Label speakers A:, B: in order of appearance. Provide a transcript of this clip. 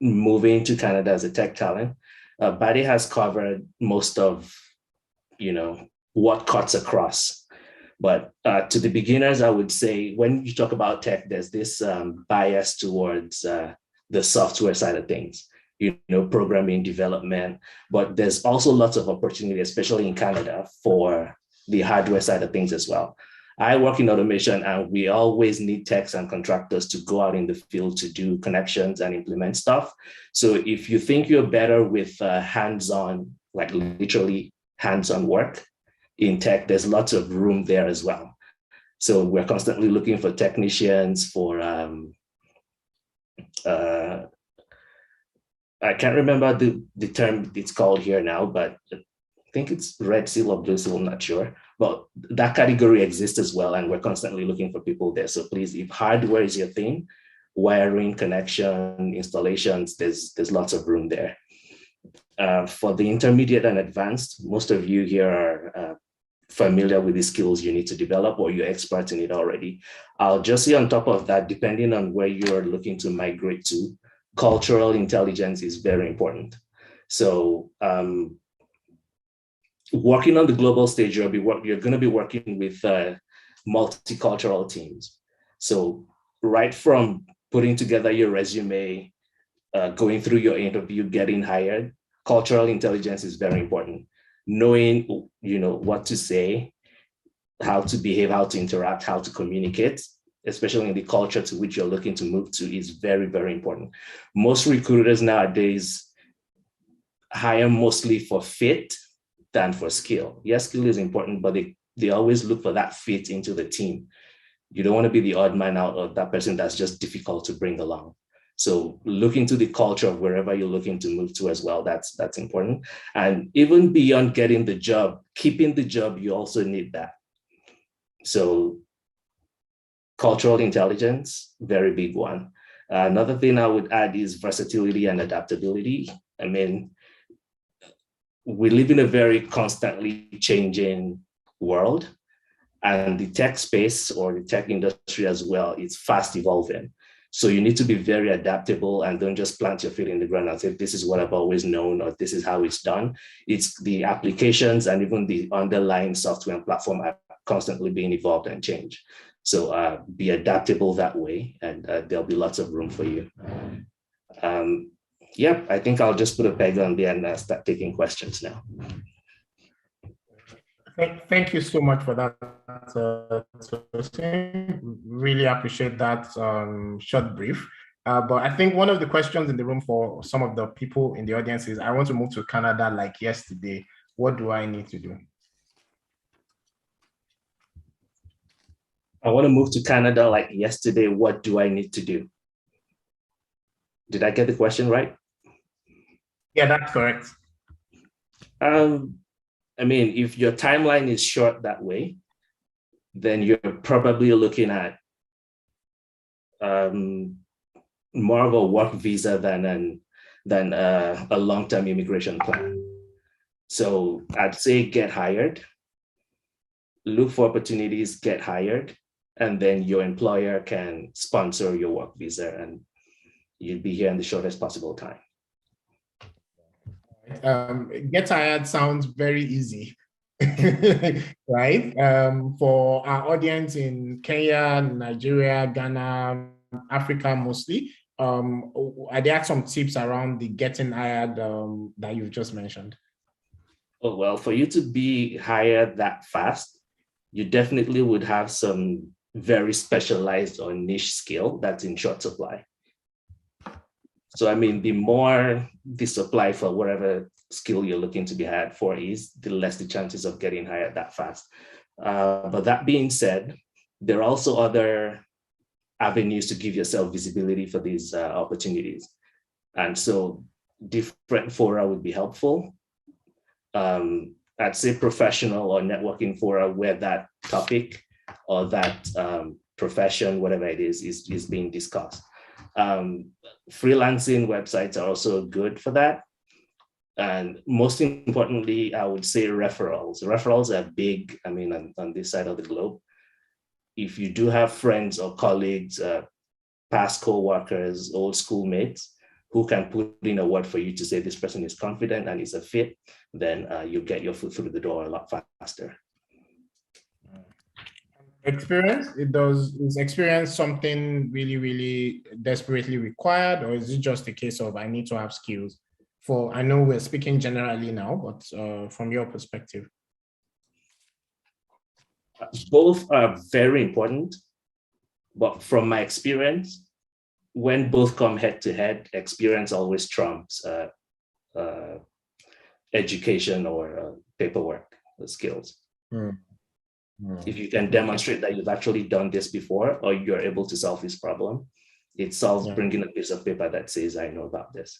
A: moving to Canada as a tech talent, Badi has covered most of, what cuts across. But to the beginners, I would say when you talk about tech, there's this bias towards the software side of things, programming, development. But there's also lots of opportunity, especially in Canada, for the hardware side of things as well. I work in automation, and we always need techs and contractors to go out in the field to do connections and implement stuff. So if you think you're better with hands-on, like literally hands-on work in tech, there's lots of room there as well. So we're constantly looking for technicians for, I can't remember the term it's called here now, but I think it's red seal or blue seal, I'm not sure. But that category exists as well, and we're constantly looking for people there. So please, if hardware is your thing, wiring, connection, installations, there's lots of room there. For the intermediate and advanced, most of you here are familiar with the skills you need to develop, or you're expert in it already. I'll just say on top of that, depending on where you're looking to migrate to, cultural intelligence is very important. So working on the global stage, you're going to be working with multicultural teams. So right from putting together your resume, going through your interview, getting hired, cultural intelligence is very important. Knowing, what to say, how to behave, how to interact, how to communicate, especially in the culture to which you're looking to move to, is very, very important. Most recruiters nowadays hire mostly for fit than for skill. Yes, skill is important, but they always look for that fit into the team. You don't want to be the odd man out, or that person that's just difficult to bring along. So look into the culture of wherever you're looking to move to as well. That's important. And even beyond getting the job, keeping the job, you also need that. So cultural intelligence, very big one. Another thing I would add is versatility and adaptability. I mean, we live in a very constantly changing world, and the tech space, or the tech industry as well, is fast evolving. So you need to be very adaptable, and don't just plant your feet in the ground and say, this is what I've always known, or this is how it's done. It's the applications and even the underlying software and platform are constantly being evolved and changed. So be adaptable that way, and there'll be lots of room for you. Yep, I think I'll just put a peg on there and start taking questions now.
B: Thank you so much for that. Really appreciate that short brief. But I think one of the questions in the room for some of the people in the audience is, I want to move to Canada like yesterday. What do I need to do?
A: I want to move to Canada like yesterday. What do I need to do? Did I get the question right?
B: Yeah, that's correct.
A: I mean, if your timeline is short that way, then you're probably looking at more of a work visa than a long-term immigration plan. So I'd say get hired, look for opportunities, get hired, and then your employer can sponsor your work visa, and you'll be here in the shortest possible time.
B: Get hired sounds very easy, right? For our audience in Kenya, Nigeria, Ghana, Africa mostly, are there some tips around the getting hired that you've just mentioned?
A: Oh, well, for you to be hired that fast, you definitely would have some very specialized or niche skill that's in short supply. So, I mean, the more the supply for whatever skill you're looking to be hired for is, the less the chances of getting hired that fast. But that being said, there are also other avenues to give yourself visibility for these opportunities. And so different fora would be helpful. I'd say professional or networking fora where that topic or that profession, whatever it is being discussed. Freelancing websites are also good for that. And most importantly, I would say referrals. Referrals are big, I mean, on this side of the globe. If you do have friends or colleagues, past co-workers, old schoolmates who can put in a word for you to say this person is confident and is a fit, then you'll get your foot through the door a lot faster.
B: Experience, is experience something really, really desperately required, or is it just a case of I need to have skills? I know we're speaking generally now, but from your perspective.
A: Both are very important, but from my experience, when both come head to head, experience always trumps education or paperwork skills. If you can demonstrate that you've actually done this before, or you're able to solve this problem, it solves bringing a piece of paper that says, I know about this.